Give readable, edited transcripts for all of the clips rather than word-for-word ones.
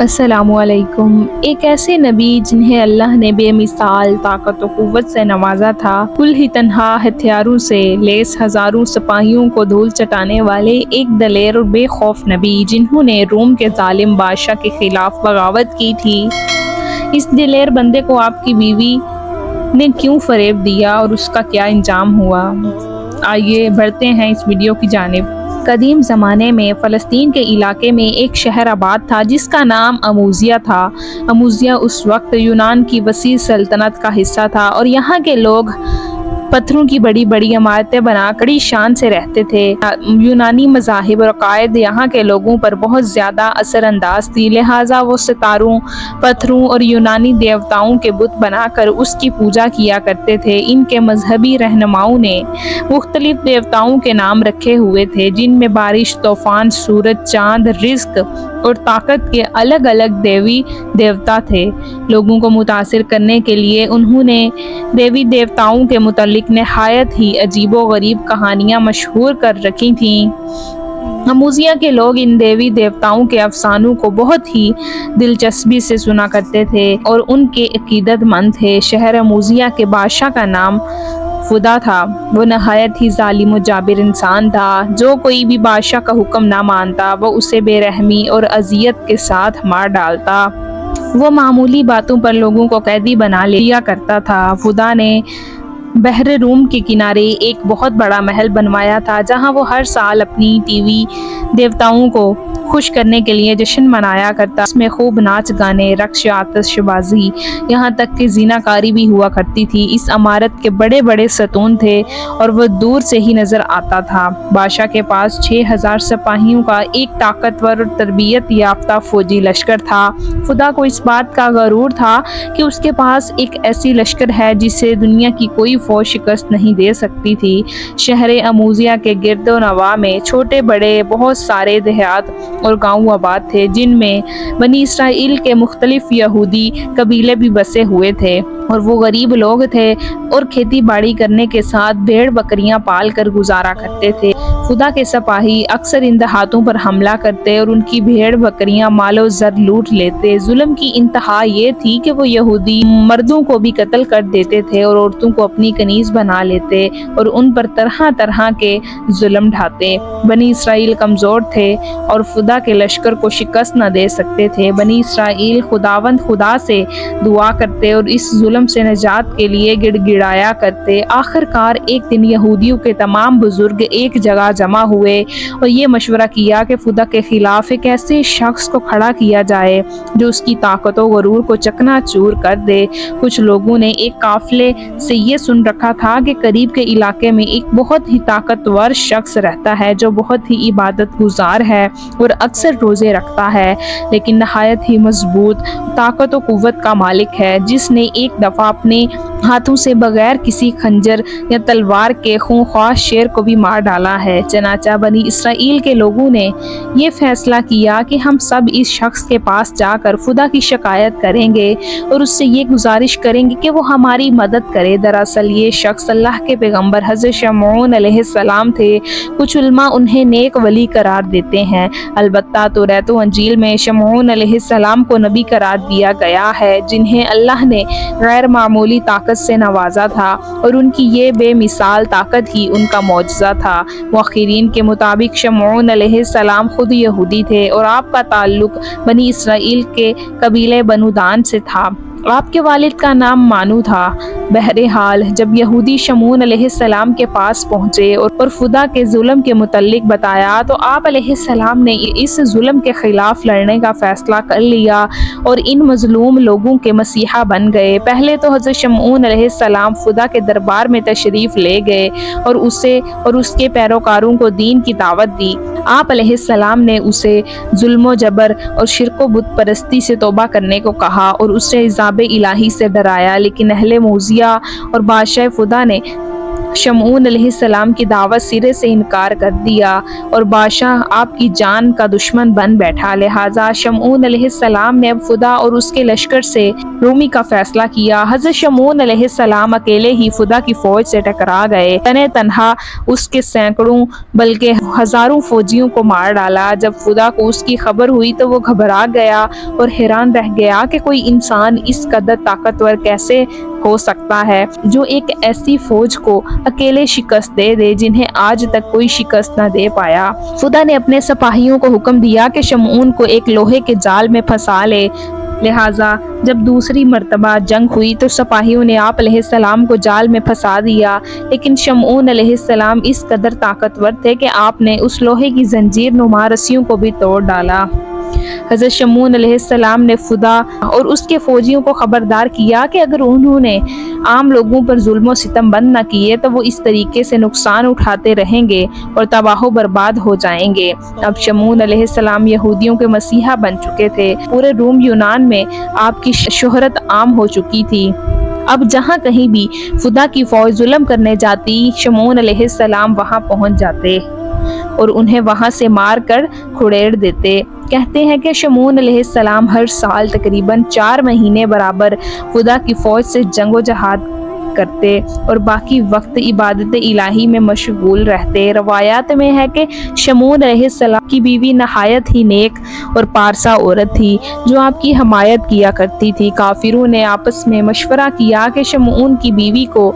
السلام علیکم۔ ایک ایسے نبی جنہیں اللہ نے بے مثال طاقت و قوت سے نوازا تھا، کل ہی تنہا ہتھیاروں سے لیس ہزاروں سپاہیوں کو دھول چٹانے والے ایک دلیر اور بے خوف نبی جنہوں نے روم کے ظالم بادشاہ کے خلاف بغاوت کی تھی۔ اس دلیر بندے کو آپ کی بیوی نے کیوں فریب دیا اور اس کا کیا انجام ہوا؟ آئیے بڑھتے ہیں اس ویڈیو کی جانب۔ قدیم زمانے میں فلسطین کے علاقے میں ایک شہر آباد تھا جس کا نام اموزیہ تھا۔ اموزیہ اس وقت یونان کی وسیع سلطنت کا حصہ تھا اور یہاں کے لوگ پتھروں کی بڑی بڑی عمارتیں بنا کر بڑی شان سے رہتے تھے۔ یونانی مذاہب اور عقائد یہاں کے لوگوں پر بہت زیادہ اثر انداز تھی، لہٰذا وہ ستاروں، پتھروں اور یونانی دیوتاؤں کے بت بنا کر اس کی پوجا کیا کرتے تھے۔ ان کے مذہبی رہنماؤں نے مختلف دیوتاؤں کے نام رکھے ہوئے تھے، جن میں بارش، طوفان، سورج، چاند، رزق اور طاقت کے الگ الگ دیوی دیوتا تھے۔ لوگوں کو متاثر کرنے کے لیے انہوں نے دیوی دیوتاؤں کے متعلق نہایت ہی عجیب و غریب کہانیاں مشہور کر رکھی تھیں۔ اموزیہ کے لوگ ان دیوی دیوتاؤں کے افسانوں کو بہت ہی دلچسپی سے سنا کرتے تھے اور ان کے عقیدت مند تھے۔ شہر اموزیہ کے بادشاہ کا نام فدا تھا۔ وہ نہایت ہی ظالم و جابر انسان تھا۔ جو کوئی بھی بادشاہ کا حکم نہ مانتا وہ اسے بے رحمی اور اذیت کے ساتھ مار ڈالتا۔ وہ معمولی باتوں پر لوگوں کو قیدی بنا لیا کرتا تھا۔ فدا نے بحر روم کے کنارے ایک بہت بڑا محل بنوایا تھا جہاں وہ ہر سال اپنی دیوی دیوتاؤں کو خوش کرنے کے لیے جشن منایا کرتا۔ اس میں خوب ناچ گانے، رقص، آتش بازی، یہاں تک کہ زنا کاری بھی ہوا کرتی تھی۔ اس عمارت کے بڑے بڑے ستون تھے اور وہ دور سے ہی نظر آتا تھا۔ بادشاہ کے پاس 6000 سپاہیوں کا ایک طاقتور اور تربیت یافتہ فوجی لشکر تھا۔ فدا کو اس بات کا غرور تھا کہ اس کے پاس ایک ایسی لشکر ہے جسے دنیا کی کوئی فوج شکست نہیں دے سکتی تھی۔ شہر اموزیہ کے گرد و نواح میں چھوٹے بڑے بہت سارے دیہات اور گاؤں آباد تھے، جن میں بنی اسرائیل کے مختلف یہودی قبیلے بھی بسے ہوئے تھے اور وہ غریب لوگ تھے اور کھیتی باڑی کرنے کے ساتھ بھیڑ بکریاں پال کر گزارا کرتے تھے۔ خدا کے سپاہی اکثر ان دیہاتوں پر حملہ کرتے اور ان کی بھیڑ بکریاں، مال و زر لوٹ لیتے۔ ظلم کی انتہا یہ تھی کہ وہ یہودی مردوں کو بھی قتل کر دیتے تھے اور عورتوں کو اپنی کنیز بنا لیتے اور ان پر طرح طرح کے ظلم ڈھاتے۔ بنی اسرائیل کمزور تھے اور خدا کے لشکر کو شکست نہ دے سکتے تھے۔ بنی اسرائیل خداوند خدا سے دعا کرتے اور اس ظلم سے نجات کے لیے گڑ گڑایا کرتے۔ آخر کار ایک دن یہودیوں کے تمام بزرگ ایک جگہ جمع ہوئے اور یہ مشورہ کیا کہ خدا کے خلاف ایک ایسے شخص کو کھڑا کیا جائے جو اس کی طاقت و غرور کو چکنا چور کر دے۔ کچھ لوگوں نے ایک قافلے سے یہ سن رکھا تھا کہ قریب کے علاقے میں ایک بہت ہی طاقتور شخص رہتا ہے جو بہت ہی عبادت گزار ہے اور اکثر روزے رکھتا ہے، لیکن نہایت ہی مضبوط طاقت و قوت کا مالک ہے، جس نے ایک دفعہ اپنے ہاتھوں سے بغیر کسی خنجر یا تلوار کے خونخوار شیر کو بھی مار ڈالا ہے۔ چنانچہ بنی اسرائیل کے لوگوں نے یہ فیصلہ کیا کہ ہم سب اس شخص کے پاس جا کر خدا کی شکایت کریں گے اور اس سے یہ گزارش کریں گے کہ وہ ہماری مدد کرے۔ دراصل یہ شخص اللہ کے پیغمبر حضرت شمعون علیہ السلام تھے۔ کچھ علماء انہیں نیک ولی قرار دیتے ہیں، البتہ توریت و انجیل میں شمعون علیہ السلام کو نبی قرار دیا گیا ہے جنہیں اللہ نے غیر معمولی طاقت سے نوازا تھا اور ان کی یہ بے مثال طاقت ہی ان کا معجزہ تھا۔ مؤخرین کے مطابق شمعون علیہ السلام خود یہودی تھے اور آپ کا تعلق بنی اسرائیل کے قبیلے بنو دان سے تھا۔ آپ کے والد کا نام مانو تھا۔ بہرحال جب یہودی شمعون علیہ السلام کے پاس پہنچے اور خدا کے ظلم کے متعلق بتایا تو آپ علیہ السلام نے اس ظلم کے خلاف لڑنے کا فیصلہ کر لیا اور ان مظلوم لوگوں کے مسیحا بن گئے۔ پہلے تو حضرت شمعون علیہ السلام خدا کے دربار میں تشریف لے گئے اور اسے اور اس کے پیروکاروں کو دین کی دعوت دی۔ آپ علیہ السلام نے اسے ظلم و جبر اور شرک و بت پرستی سے توبہ کرنے کو کہا اور اسے عذاب الہی سے ڈرایا، لیکن اہل موزیہ اور بادشاہ فدا نے شمعون علیہ السلام کی دعوت سرے سے انکار کر دیا اور بادشاہ آپ کی جان کا دشمن بن بیٹھا۔ لہٰذا شمعون علیہ السلام نے اب فدا اور اس کے لشکر سے رومی کا فیصلہ کیا۔ حضرت شمعون علیہ السلام اکیلے ہی فدا کی فوج سے ٹکرا گئے، تنہ تنہا اس کے سینکڑوں بلکہ ہزاروں فوجیوں کو مار ڈالا۔ جب فدا کو اس کی خبر ہوئی تو وہ گھبرا گیا اور حیران رہ گیا کہ کوئی انسان اس قدر طاقتور کیسے ہو سکتا ہے جو ایک ایسی فوج کو اکیلے شکست دے دے جنہیں آج تک کوئی شکست نہ دے پایا۔ خدا نے اپنے سپاہیوں کو حکم دیا کہ شمعون کو ایک لوہے کے جال میں پھنسا لے۔ لہٰذا جب دوسری مرتبہ جنگ ہوئی تو سپاہیوں نے آپ علیہ السلام کو جال میں پھنسا دیا، لیکن شمعون علیہ السلام اس قدر طاقتور تھے کہ آپ نے اس لوہے کی زنجیر نما رسیوں کو بھی توڑ ڈالا۔ حضرت شمعون علیہ السلام نے فدا اور اس کے فوجیوں کو خبردار کیا کہ اگر انہوں نے عام لوگوں پر ظلم و ستم بند نہ کیے تو وہ اس طریقے سے نقصان اٹھاتے رہیں گے اور تباہ و برباد ہو جائیں گے۔ اب شمعون علیہ السلام یہودیوں کے مسیحا بن چکے تھے، پورے روم یونان میں آپ کی شہرت عام ہو چکی تھی۔ اب جہاں کہیں بھی فدا کی فوج ظلم کرنے جاتی، شمعون علیہ السلام وہاں پہنچ جاتے اور انہیں وہاں سے مار کر کھڑیڑ دیتے۔ کہتے ہیں کہ شمعون علیہ السلام ہر سال تقریباً 4 مہینے برابر خدا کی فوج سے جنگ و جہاد کرتے اور باقی وقت عبادت الہی میں مشغول رہتے۔ روایات میں ہے کہ شمعون علیہ السلام کی بیوی نہایت ہی نیک اور پارسا عورت تھی جو آپ کی حمایت کیا کرتی تھی۔ کافروں نے آپس میں مشورہ کیا کہ شمعون کی بیوی کو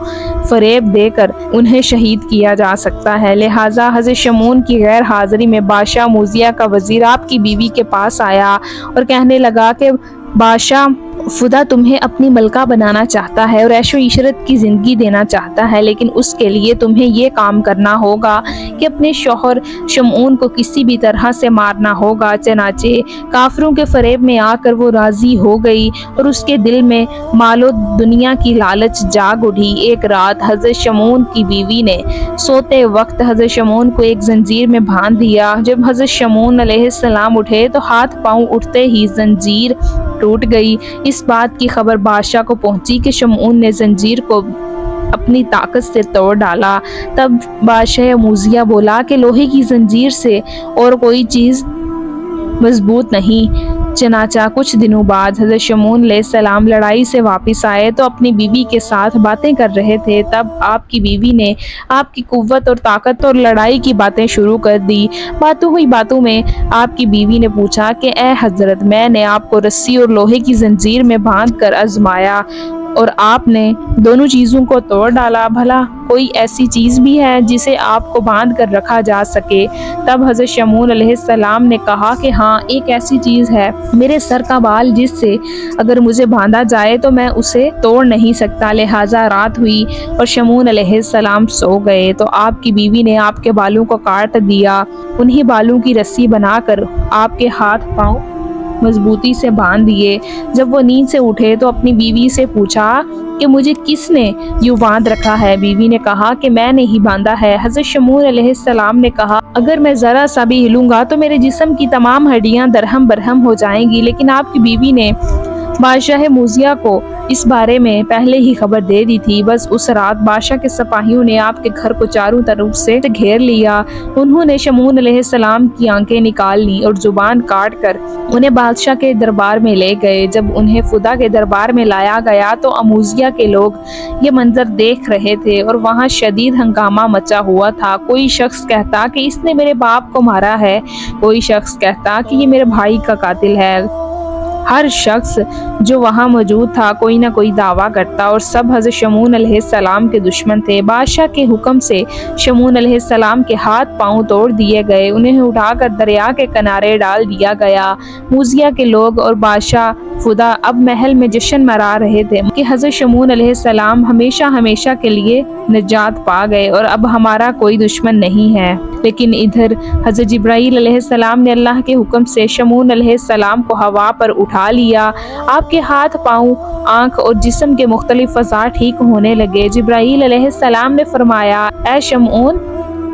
فریب دے کر انہیں شہید کیا جا سکتا ہے، لہٰذا حضرت شمعون کی غیر حاضری میں بادشاہ موذیہ کا وزیر آپ کی بیوی کے پاس آیا اور کہنے لگا کہ بادشاہ فدا تمہیں اپنی ملکہ بنانا چاہتا ہے اور عیش و عشرت کی زندگی دینا چاہتا ہے، لیکن اس کے لیے تمہیں یہ کام کرنا ہوگا کہ اپنے شوہر شمعون کو کسی بھی طرح سے مارنا ہوگا۔ چنانچہ کافروں کے فریب میں آ کر وہ راضی ہو گئی اور اس کے دل میں مال و دنیا کی لالچ جاگ اٹھی۔ ایک رات حضرت شمعون کی بیوی نے سوتے وقت حضرت شمعون کو ایک زنجیر میں باندھ دیا۔ جب حضرت شمعون علیہ السلام اٹھے تو ہاتھ پاؤں اٹھتے ہی زنجیر ٹوٹ گئی۔ اس بات کی خبر بادشاہ کو پہنچی کہ شمعون نے زنجیر کو اپنی طاقت سے توڑ ڈالا۔ تب بادشاہ موذیہ بولا کہ لوہے کی زنجیر سے اور کوئی چیز مضبوط نہیں۔ چنانچہ کچھ دنوں بعد حضرت شمعون علیہ السلام لڑائی سے واپس آئے تو اپنی بیوی کے ساتھ باتیں کر رہے تھے۔ تب آپ کی بیوی نے آپ کی قوت اور طاقت اور لڑائی کی باتیں شروع کر دی۔ باتوں ہوئی باتوں میں آپ کی بیوی نے پوچھا کہ اے حضرت، میں نے آپ کو رسی اور لوہے کی زنجیر میں باندھ کر آزمایا اور آپ نے دونوں چیزوں کو توڑ ڈالا، بھلا کوئی ایسی چیز بھی ہے جسے آپ کو باندھ کر رکھا جا سکے؟ تب حضرت شمعون علیہ السلام نے کہا کہ ہاں، ایک ایسی چیز ہے، میرے سر کا بال جس سے اگر مجھے باندھا جائے تو میں اسے توڑ نہیں سکتا۔ لہٰذا رات ہوئی اور شمعون علیہ السلام سو گئے تو آپ کی بیوی نے آپ کے بالوں کو کاٹ دیا، انہی بالوں کی رسی بنا کر آپ کے ہاتھ پاؤں مضبوطی سے باندھ دیے۔ جب وہ نیند سے اٹھے تو اپنی بیوی سے پوچھا کہ مجھے کس نے یوں باندھ رکھا ہے؟ بیوی نے کہا کہ میں نے ہی باندھا ہے۔ حضرت شمعون علیہ السلام نے کہا اگر میں ذرا سا بھی ہلوں گا تو میرے جسم کی تمام ہڈیاں درہم برہم ہو جائیں گی، لیکن آپ کی بیوی نے بادشاہ موذیہ کو اس بارے میں پہلے ہی خبر دے دی تھی۔ بس اس رات بادشاہ کے سپاہیوں نے آپ کے گھر کو چاروں طرف سے گھیر لیا۔ انہوں نے شمعون علیہ السلام کی آنکھیں نکال لی اور زبان کاٹ کر انہیں بادشاہ کے دربار میں لے گئے۔ جب انہیں فدا کے دربار میں لایا گیا تو موذیہ کے لوگ یہ منظر دیکھ رہے تھے اور وہاں شدید ہنگامہ مچا ہوا تھا۔ کوئی شخص کہتا کہ اس نے میرے باپ کو مارا ہے، کوئی شخص کہتا کہ یہ میرے بھائی کا قاتل ہے۔ ہر شخص جو وہاں موجود تھا کوئی نہ کوئی دعویٰ کرتا اور سب حضرت شمعون علیہ السلام کے دشمن تھے۔ بادشاہ کے حکم سے شمعون علیہ السلام کے ہاتھ پاؤں توڑ دیے گئے، انہیں اٹھا کر دریا کے کنارے ڈال دیا گیا۔ موذیہ کے لوگ اور بادشاہ فدا اب محل میں جشن مرا رہے تھے کہ حضرت شمعون علیہ السلام ہمیشہ ہمیشہ کے لیے نجات پا گئے اور اب ہمارا کوئی دشمن نہیں ہے۔ لیکن ادھر حضرت جبرائیل علیہ السلام نے اللہ کے حکم سے شمعون علیہ السلام کو ہوا پر اٹھا لیا۔ آپ کے ہاتھ پاؤں، آنکھ اور جسم کے مختلف اعضاء ٹھیک ہونے لگے۔ جبرائیل علیہ السلام نے فرمایا اے شمعون،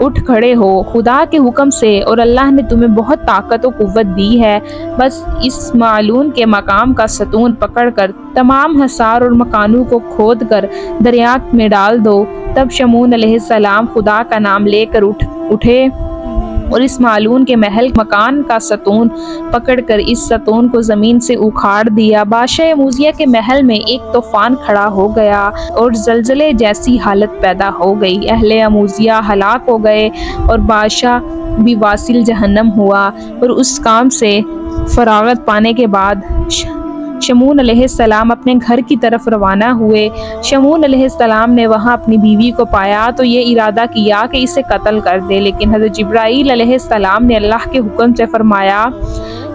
اٹھ کھڑے ہو، خدا کے حکم سے اور اللہ نے تمہیں بہت طاقت و قوت دی ہے، بس اس معلون کے مقام کا ستون پکڑ کر تمام حصار اور مکانوں کو کھود کر دریا میں ڈال دو تب شمعون علیہ السلام خدا کا نام لے کر اٹھے اور اس معلون کے محل مکان کا ستون پکڑ کر اس ستون کو زمین سے اکھاڑ دیا۔ بادشاہ اموزیہ کے محل میں ایک طوفان کھڑا ہو گیا اور زلزلے جیسی حالت پیدا ہو گئی۔ اہل اموزیہ ہلاک ہو گئے اور بادشاہ بھی واصل جہنم ہوا۔ اور اس کام سے فراغت پانے کے بعد شمعون علیہ السلام اپنے گھر کی طرف روانہ ہوئے۔ شمعون علیہ السلام نے وہاں اپنی بیوی کو پایا تو یہ ارادہ کیا کہ اسے قتل کر دے، لیکن حضرت جبرائیل علیہ السلام نے اللہ کے حکم سے فرمایا،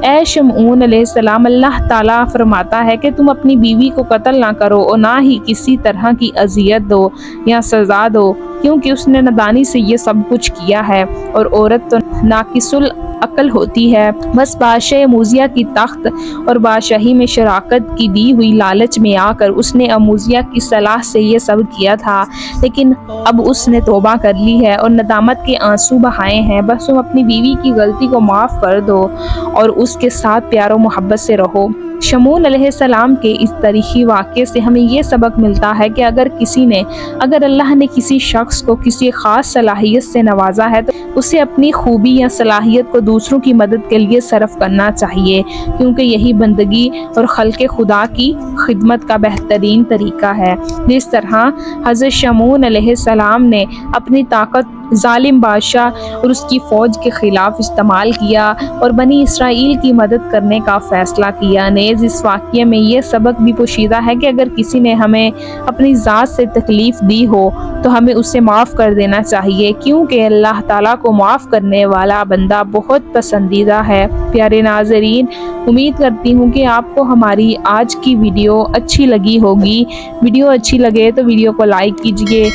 اے شمعون علیہ السلام، اللہ تعالیٰ فرماتا ہے کہ تم اپنی بیوی کو قتل نہ کرو اور نہ ہی کسی طرح کی اذیت دو یا سزا دو، کیونکہ اس نے نادانی سے یہ سب کچھ کیا ہے، اور عورت تو ناقص العقل ہوتی ہے۔ بس بادشاہ اموزیہ کی تخت اور بادشاہی میں شراکت کی دی ہوئی لالچ میں آ کر اس نے اموزیہ کی صلاح سے یہ سب کیا تھا، لیکن اب اس نے توبہ کر لی ہے اور ندامت کے آنسو بہائے ہیں۔ بس تم اپنی بیوی کی غلطی کو معاف کر دو اور اس کے ساتھ پیار و محبت سے رہو۔ شمعون علیہ السلام کے اس تاریخی واقعے سے ہمیں یہ سبق ملتا ہے کہ اگر اللہ نے کسی شخص کو کسی خاص صلاحیت سے نوازا ہے تو اسے اپنی خوبی یا صلاحیت کو دوسروں کی مدد کے لیے صرف کرنا چاہیے، کیونکہ یہی بندگی اور خلق خدا کی خدمت کا بہترین طریقہ ہے۔ جس طرح حضرت شمعون علیہ السلام نے اپنی طاقت ظالم بادشاہ اور اس کی فوج کے خلاف استعمال کیا اور بنی اسرائیل کی مدد کرنے کا فیصلہ کیا۔ نیز اس واقعے میں یہ سبق بھی پوشیدہ ہے کہ اگر کسی نے ہمیں اپنی ذات سے تکلیف دی ہو تو ہمیں اسے معاف کر دینا چاہیے، کیونکہ اللہ تعالیٰ کو معاف کرنے والا بندہ بہت پسندیدہ ہے۔ پیارے ناظرین، امید کرتی ہوں کہ آپ کو ہماری آج کی ویڈیو اچھی لگی ہوگی۔ ویڈیو اچھی لگے تو ویڈیو کو لائک کیجیے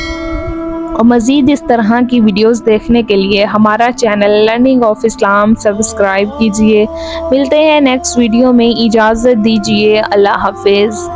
اور مزید اس طرح کی ویڈیوز دیکھنے کے لیے ہمارا channel learning of Islam subscribe کیجیے۔ ملتے ہیں نیکسٹ ویڈیو میں، اجازت دیجیے، اللہ حافظ۔